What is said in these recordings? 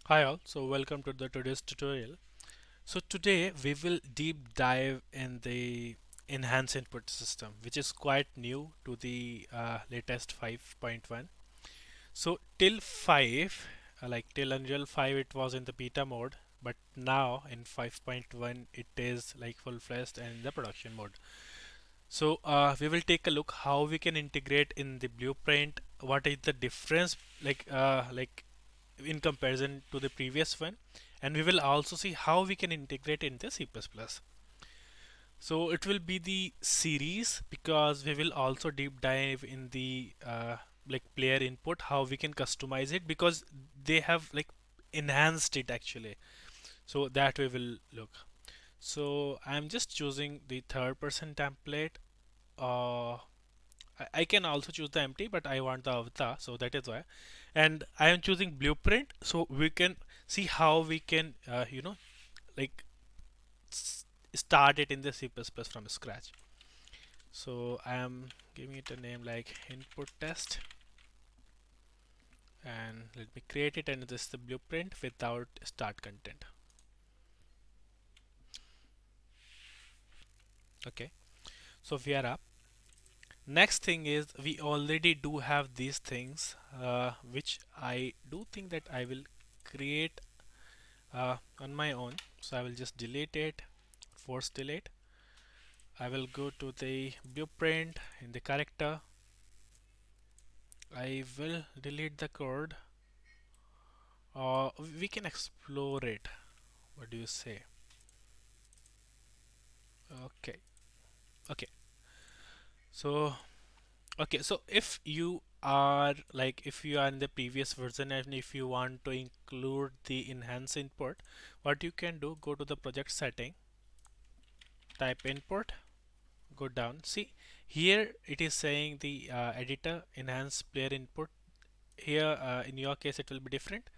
Hi all, so welcome to the today's tutorial. So today we will deep dive in the enhanced input system, which is quite new to the latest 5.1. So till 5, like till Unreal 5, it was in the beta mode, but now in 5.1 it is like full-fledged and in the production mode. So we will take a look how we can integrate in the blueprint. What is the difference, like in comparison to the previous one, and we will also see how we can integrate in the C++. So it will be the series because we will also deep dive in the like player input, how we can customize it because they have like enhanced it actually. So that we will look. So I'm just choosing the third person template. I can also choose the empty, but I want the avatar, so that is why. And I am choosing blueprint, so we can see how we can, like start it in the C++ from scratch. So I am giving it a name like input test, and let me create it, and this is the blueprint without start content. Okay, so we are up. Next thing is we already do have these things, which I do think that I will create on my own. So I will just delete it, force delete. I will go to the blueprint in the character. I will delete the code. We can explore it. What do you say? Okay. Okay. So okay. So if you are in the previous version and if you want to include the enhance input, what you can do, go to the project setting, type input, go down. See here it is saying the editor enhance player input. Here in your case it will be different.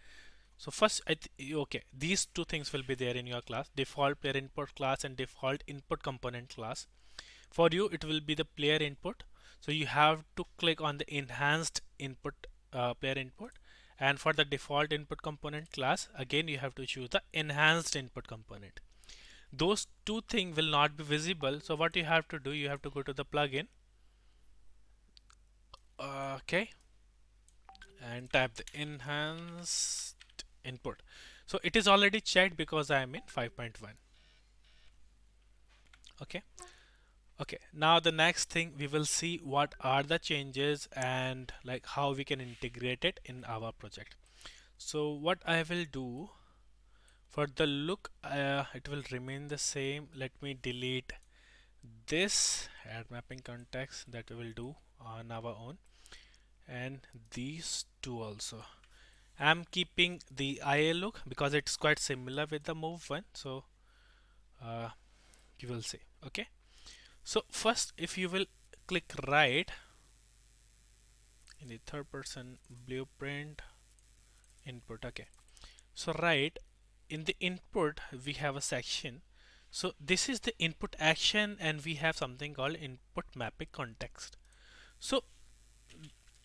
So first okay, these two things will be there in your class: default player input class and default input component class. For you it will be the player input, so you have to click on the enhanced input, player input. And for the default input component class, again you have to choose the enhanced input component. Those two things will not be visible, so what you have to do, you have to go to the plugin, okay, and type the enhanced input. So it is already checked because I am in 5.1. Okay. Okay, now the next thing we will see what are the changes and like how we can integrate it in our project. So what I will do, for the look, it will remain the same. Let me delete this add mapping context, that we will do on our own, and these two also. I'm keeping the IA look because it's quite similar with the move one. So uh, you will see. Okay. So first, if you will click right in the third person blueprint input. Okay, so right in the input we have a section. So this is the input action, and we have something called input mapping context. So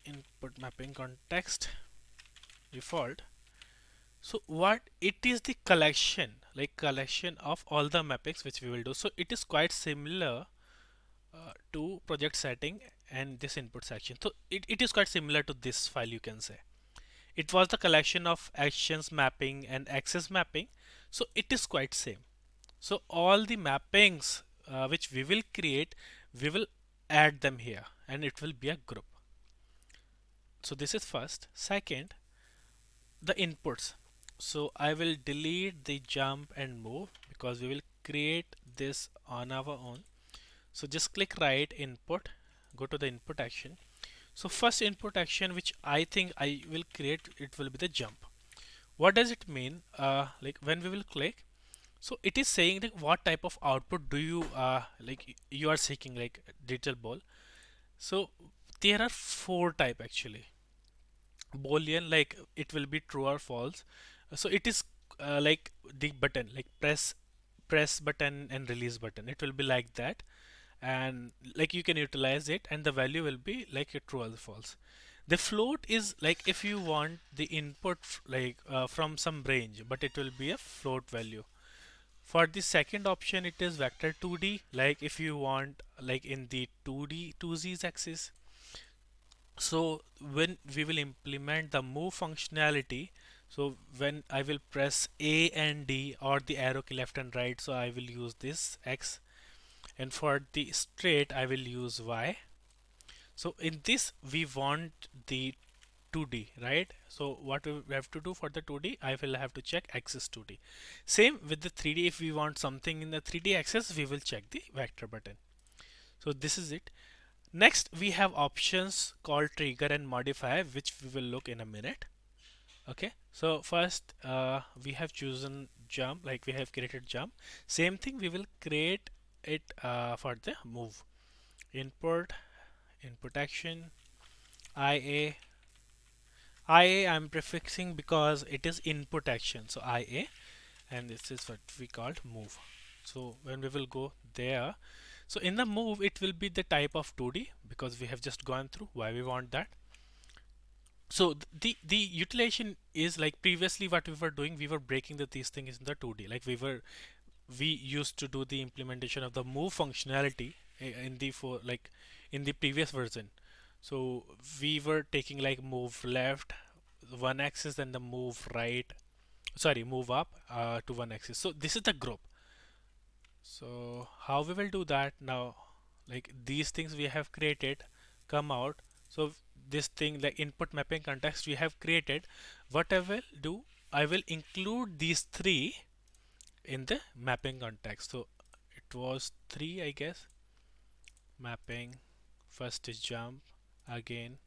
input mapping context default. So what it is, the collection, like collection of all the mappings which we will do. So it is quite similar to project setting and this input section. So it is quite similar to this file, you can say. It was the collection of actions mapping and access mapping, so it is quite same. So all the mappings which we will create, we will add them here, and it will be a group. So this is first. Second, the inputs. So I will delete the jump and move because we will create this on our own. So just click right input, go to the input action. So first input action which I think I will create, it will be the jump. What does it mean? Like when we will click, so it is saying that what type of output do you like you are seeking, like digital ball. So there are four type actually. Boolean, like it will be true or false. So it is like the button, like press button and release button. It will be like that, and like you can utilize it, and the value will be like a true or false. The float is like if you want the input from some range, but it will be a float value. For the second option, it is vector 2D. Like if you want like in the 2D 2z axis. So when we will implement the move functionality, so when I will press A and D or the arrow key left and right, so I will use this X, and for the straight I will use Y. So in this we want the 2D, right? So what we have to do for the 2D, I will have to check axis 2D. Same with the 3D. If we want something in the 3D axis, we will check the vector button. So this is it. Next, we have options called trigger and modifier, which we will look in a minute. Okay. So first, we have chosen jump, like we have created jump. Same thing, we will create it for the move. Input, input action, IA. IA I'm prefixing because it is input action. So IA, and this is what we called move. So when we will go there, so in the move it will be the type of 2D because we have just gone through why we want that. So the utilization is like previously what we were doing, we were breaking these things in the 2D, like we used to do the implementation of the move functionality in the for like in the previous version. So we were taking like move left one axis, then the move right, sorry, move up to one axis. So this is the group. So how we will do that now, like these things we have created come out. So this thing like input mapping context we have created, what I will do, I will include these three in the mapping context. So it was three, I guess. Mapping, first is jump, again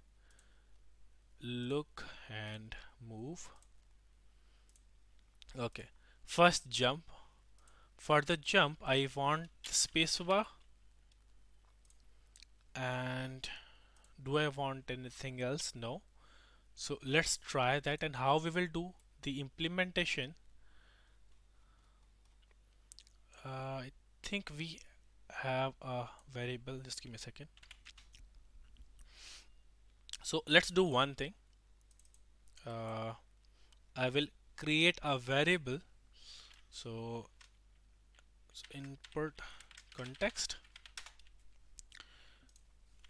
look and move. Okay, first jump. For the jump I want spacebar, and do I want anything else? No. So let's try that, and how we will do the implementation. I think we have a variable, just give me a second. So let's do one thing. uh, I will create a variable. So, input context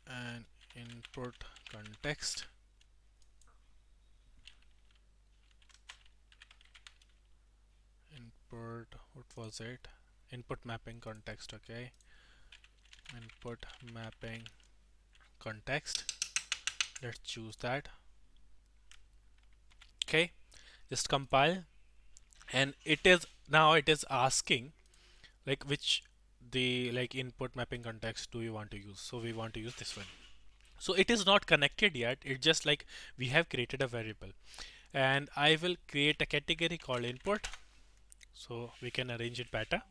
and input context, input, what was it, input mapping context. Okay, input mapping context, let's choose that. Okay, just compile, and it is now it is asking like which the like input mapping context do you want to use. So we want to use this one. So it is not connected yet, it's just like we have created a variable, and I will create a category called input so we can arrange it better.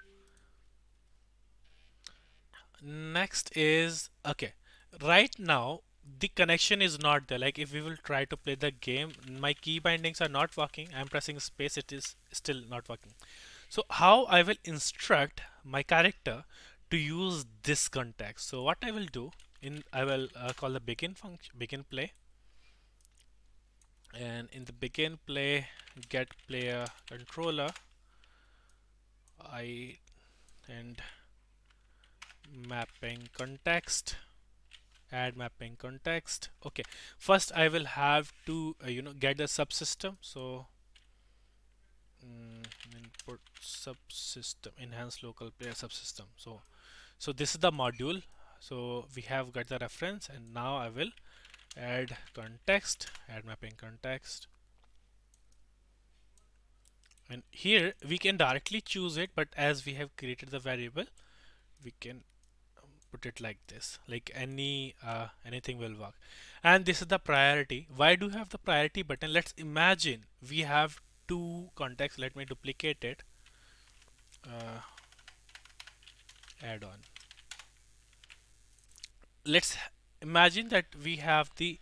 Next is okay, right now the connection is not there. Like if we will try to play the game, my key bindings are not working, I'm pressing space, it is still not working. So how I will instruct my character to use this context? So what I will do, in I will call the begin function, begin play, and in the begin play get player controller I and mapping context, add mapping context. Okay, first I will have to get the subsystem. So input subsystem, enhance local player subsystem. So this is the module. So we have got the reference, and now I will add context, add mapping context, and here we can directly choose it, but as we have created the variable, we can put it like this, like anything will work. And this is the priority. Why do you have the priority button? Let's imagine we have two contexts. Let me duplicate it. uh, Add on. Let's imagine that we have the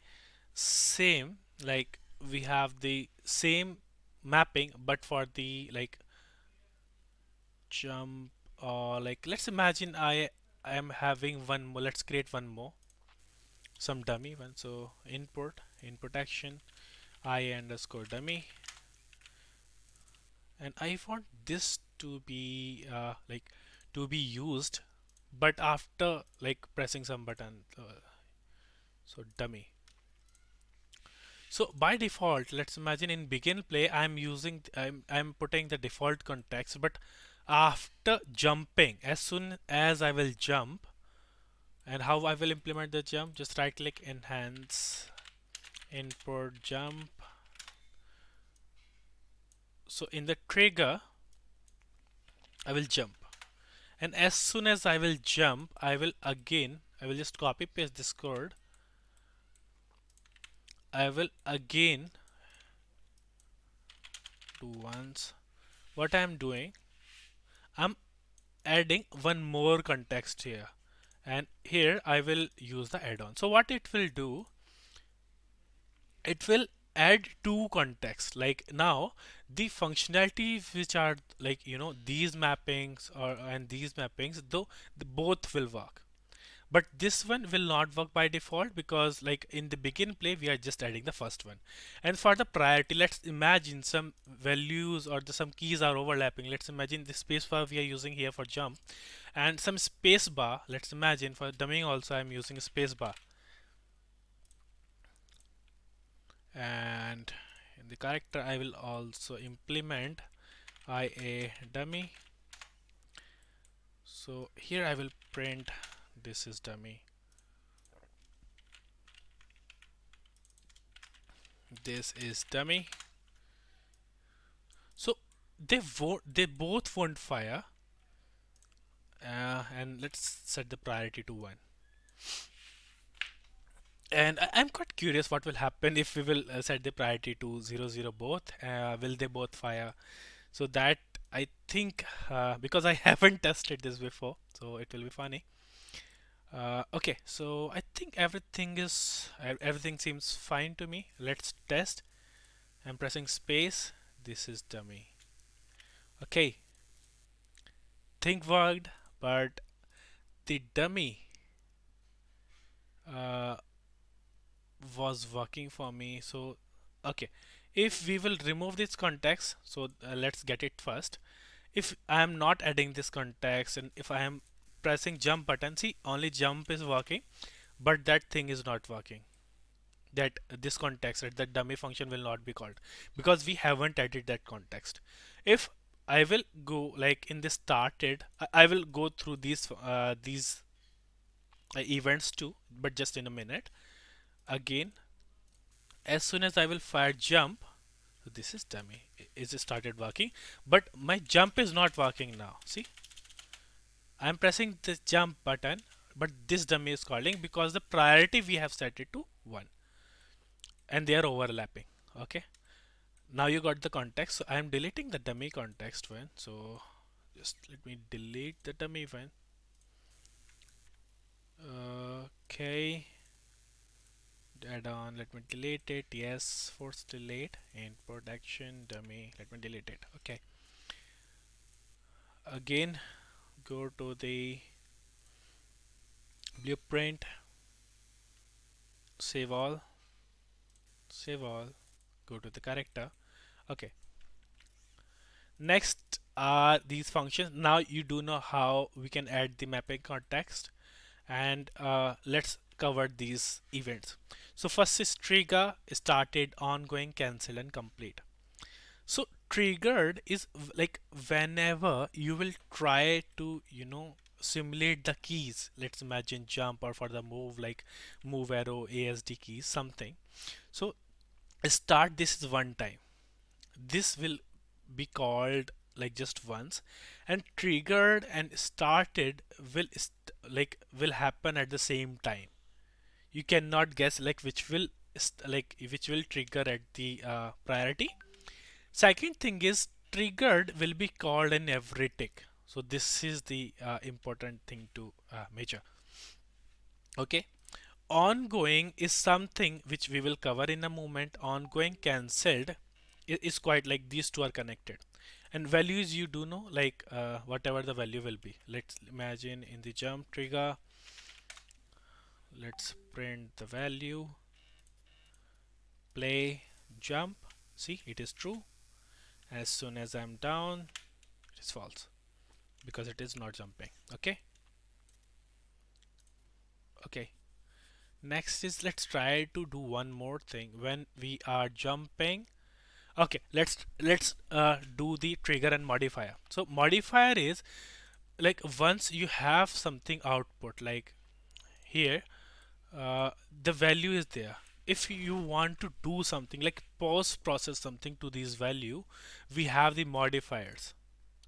same, like we have the same mapping, but for the like jump, or like let's imagine I am having one more. Let's create one more, some dummy one. So input input action I underscore dummy, and I want this to be to be used, but after like pressing some button. So dummy. So by default, let's imagine in begin play, I'm putting the default context, but after jumping, as soon as I will jump, and how I will implement the jump, just right click, enhance, input jump. So in the trigger, I will jump, and as soon as I will jump, I will just copy paste this code. I will again do once. What I'm doing, I'm adding one more context here, and here I will use the add-on. So what it will do, it will add two contexts. Like now the functionalities which are like these mappings or and these mappings, though the both will work, but this one will not work by default because like in the begin play we are just adding the first one. And for the priority, let's imagine some values or some keys are overlapping. Let's imagine the space bar we are using here for jump and some space bar. Let's imagine for dumbing also I'm using a space bar, and in the character I will also implement ia dummy. So here I will print this is dummy, this is dummy. So they both won't fire, and let's set the priority to 1. And I'm quite curious what will happen if we will set the priority to 0 0 both. Will they both fire? So that I think because I haven't tested this before, so it will be funny. Okay, so I think everything seems fine to me. Let's test. I'm pressing space. This is dummy. Okay, thing worked, but the dummy uh, was working for me. So okay, if we will remove this context, so let's get it first. If I am not adding this context and if I am pressing jump button, see only jump is working, but that thing is not working. That this context, right, that dummy function will not be called because we haven't added that context. If I will go like in this started, I will go through these events too, but just in a minute. Again, as soon as I will fire jump, so this is dummy. Is it started working? But my jump is not working now. See, I'm pressing the jump button, but this dummy is calling because the priority we have set it to 1, and they are overlapping. Okay. Now you got the context. So I am deleting the dummy context one. So just let me delete the dummy one. Okay. Add on. Let me delete it. Yes. Force delete. Input action dummy. Let me delete it. Okay. Again, go to the blueprint. Save all. Save all. Go to the character. Okay. Next are these functions. Now you do know how we can add the mapping context, and let's cover these events. So first is trigger, started, ongoing, cancel, and complete. So triggered is like whenever you will try to simulate the keys. Let's imagine jump or for the move like move arrow, ASD keys, something. So start this is one time. This will be called like just once, and triggered and started will happen at the same time. You cannot guess like which will trigger at the priority. Second thing is triggered will be called in every tick. So this is the important thing to measure. Okay. Ongoing is something which we will cover in a moment. Ongoing cancelled is quite like these two are connected. And values you do know like whatever the value will be. Let's imagine in the jump trigger, let's print the value. play jump. See, it is true. As soon as I'm down, it is false because it is not jumping. Okay. Okay. Next is, let's try to do one more thing when we are jumping. Okay, let's do the trigger and modifier. So modifier is like once you have something output, like here, the value is there. If you want to do something like post process something to this value, we have the modifiers.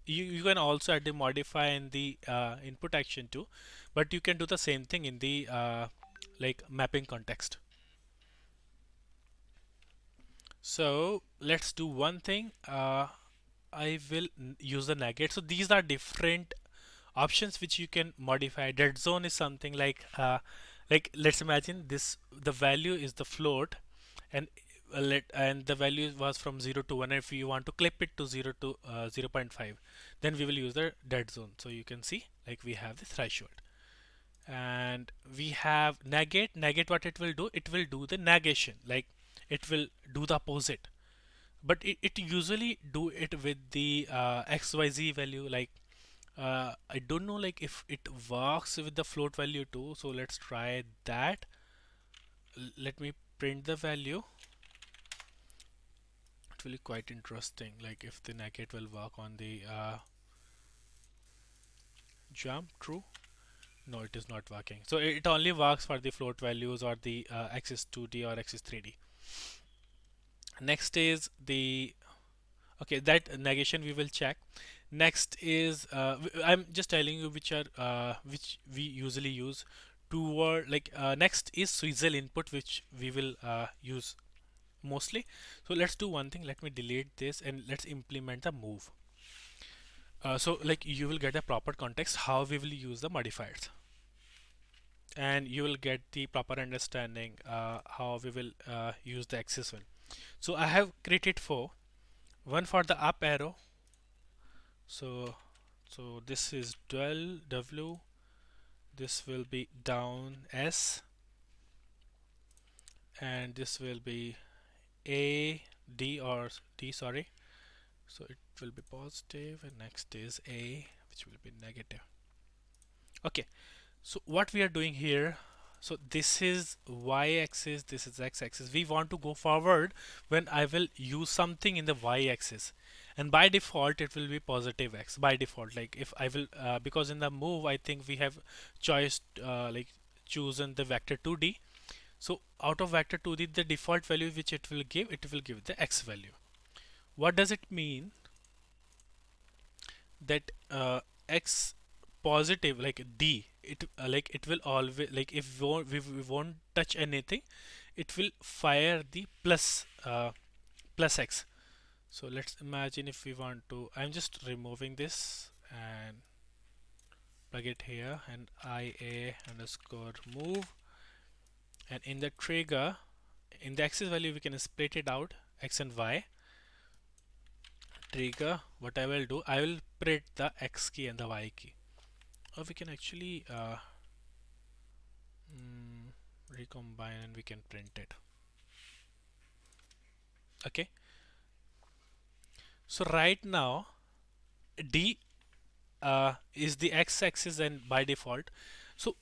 You can also add the modifier in the input action too, but you can do the same thing in the like mapping context. So let's do one thing. I will use the negate. So these are different options which you can modify. Dead zone is something like let's imagine this, the value is the float, and and the value was from 0 to 1. If you want to clip it to 0 to 0.5, then we will use the dead zone. So you can see like we have the threshold, and we have negate. What it will do, it will do the negation, like it will do the opposite, but it usually do it with the xyz value. Like I don't know like if it works with the float value too, so let's try that. Let me print the value. It will be quite interesting, like if the negate will work on the jump. True. No, it is not working. So it only works for the float values or the axis 2D or axis 3D. Next is the, okay, that negation we will check. Next is I'm just telling you which are which we usually use toward, like next is swizzle input, which we will use mostly. So let's do one thing. Let me delete this and let's implement the move. So like you will get a proper context how we will use the modifiers, and you will get the proper understanding how we will use the axis one. So I have created four. One for the up arrow. So this is dual W. This will be down S, and this will be A D or D. Sorry. So it will be positive, and next is A, which will be negative. Okay. So what we are doing here, so this is y-axis, this is x-axis. We want to go forward when I will use something in the y-axis, and by default it will be positive x by default. Like if I will because in the move I think we have choice like chosen the vector 2D. So out of vector 2D, the default value which it will give the x value. What does it mean? That x positive, like D, it like it will always, like if we won't touch anything, it will fire the plus x. So let's imagine if we want to, I'm just removing this and plug it here, and ia underscore move, and in the trigger, in the axis value we can split it out x and y. Trigger, what I will do, I will print the x key and the y key, or we can actually recombine and we can print it. Okay, so right now D is the x-axis and by default. So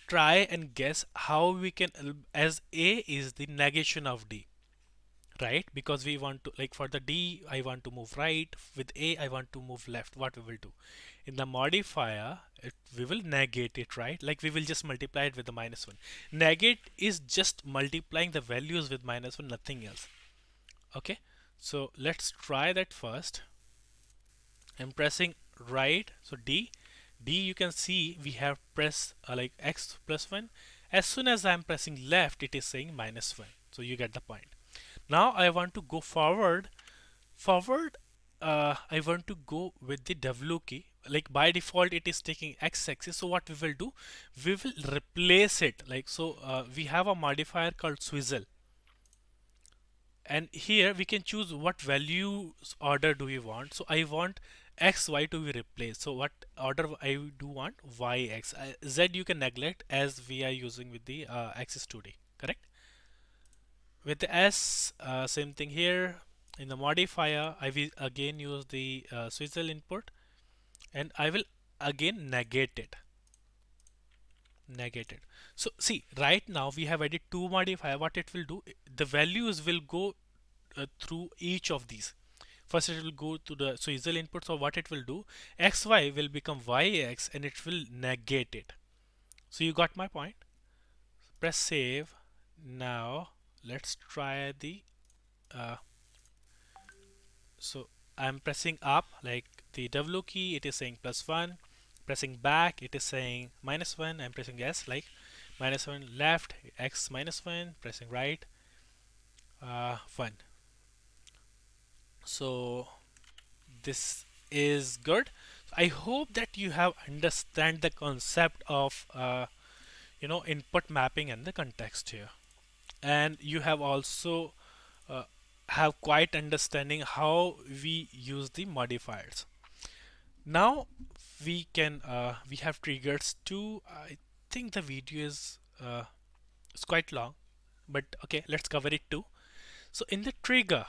try and guess how we can, as A is the negation of D, right? Because we want to, like for the D I want to move right, with A I want to move left. What we will do in the modifier, we will negate it, right? Like we will just multiply it with the -1. Negate is just multiplying the values with -1, nothing else. Okay, so let's try that first. I'm pressing right, so D you can see we have pressed like x plus 1. As soon as I'm pressing left, it is saying -1. So you get the point. Now I want to go forward. I want to go with the W key. Like by default it is taking x-axis, so what we will do, we will replace it. Like so we have a modifier called swizzle, and here we can choose what values order do we want. So I want x y to be replaced. So what order I do want, y x. Z you can neglect as we are using with the axis 2D, correct? With the S, same thing here. In the modifier, I will again use the swizzle input, and I will again negate it. So see, right now we have added two modifier. What it will do, the values will go through each of these. First it will go to the swizzle input. So what it will do, xy will become yx and it will negate it. So you got my point. Press save. Now let's try the uh, so I'm pressing up like the W key, it is saying +1. Pressing back, it is saying -1. I'm pressing S like -1. Left, X -1. Pressing right, 1. So this is good. I hope that you have understand the concept of input mapping and the context here, and you have also uh, have quite understanding how we use the modifiers. Now we have triggers too. I think the video is quite long, but okay, let's cover it too. So in the trigger,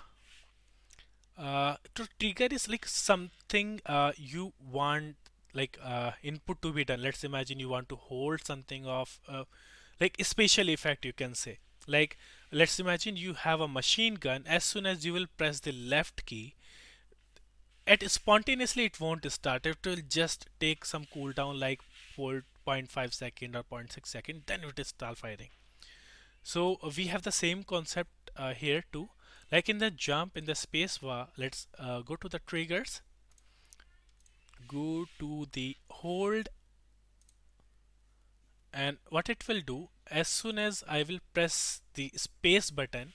to trigger is like something you want like input to be done. Let's imagine you want to hold something of like a special effect, you can say. Like let's imagine you have a machine gun. As soon as you will press the left key, it spontaneously it won't start. It will just take some cooldown like 4.5 second or zero point 0.6 second, then it will start firing. So we have the same concept here too. Like in the jump in the space bar, let's go to the triggers, go to the hold, and what it will do, as soon as I will press the space button,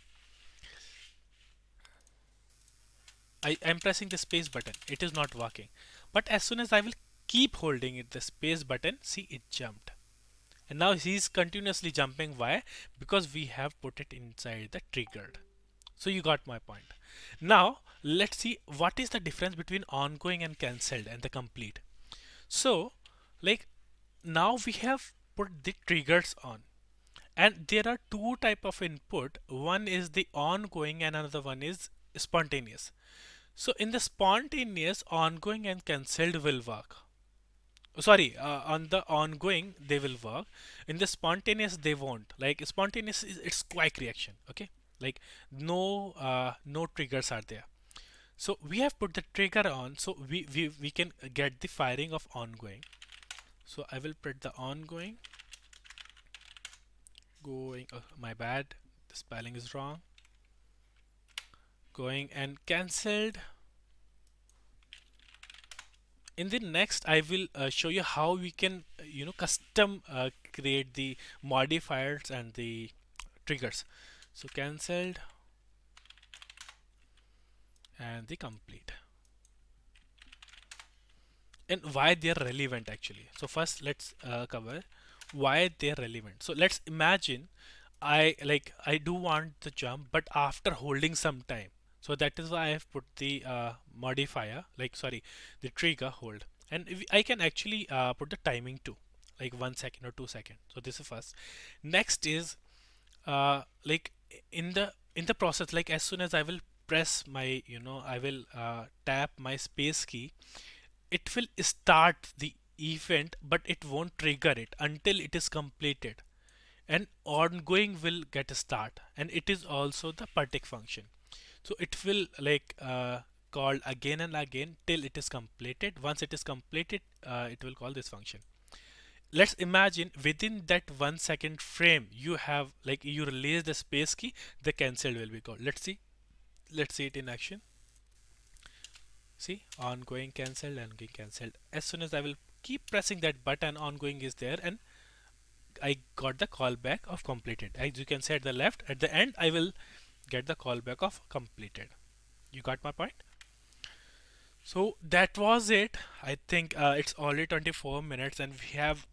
I am pressing the space button, it is not working. But as soon as I will keep holding it, the space button, see it jumped. And now he's continuously jumping. Why? Because we have put it inside the triggered. So you got my point. Now let's see what is the difference between ongoing and cancelled and the complete. So like now we have put the triggers on, and there are two type of input. One is the ongoing and another one is spontaneous. So in the spontaneous, ongoing and cancelled will work. Sorry, on the ongoing they will work. In the spontaneous they won't. Like spontaneous is it's quick reaction. Okay, like no triggers are there. So we have put the trigger on, so we can get the firing of ongoing. So I will put the ongoing, going, oh, my bad, the spelling is wrong, going, and cancelled. In the next I will show you how we can custom create the modifiers and the triggers. So cancelled and the complete, and why they're relevant actually. So first let's cover why they're relevant. So let's imagine I do want the jump, but after holding some time. So that is why I have put the modifier, like sorry, the trigger hold, and if I can actually put the timing too, like 1 second or 2 seconds. So this is first. Next is like in the process, like as soon as I will press my I will tap my space key, it will start the event, but it won't trigger it until it is completed, and ongoing will get a start, and it is also the partic function. So it will like call again and again till it is completed. Once it is completed, it will call this function. Let's imagine within that 1 second frame you have like you release the space key, the cancel will be called. Let's see it in action. See, ongoing cancelled, ongoing cancelled. As soon as I will keep pressing that button, ongoing is there, and I got the callback of completed. As you can see at the left, at the end, I will get the callback of completed. You got my point? So that was it. I think it's already 24 minutes and we have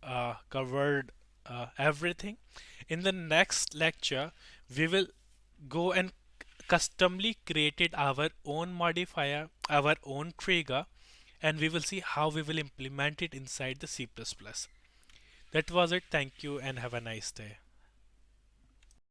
covered everything. In the next lecture, we will go and customly created our own modifier, our own trigger, and we will see how we will implement it inside the C++. That was it. Thank you and have a nice day.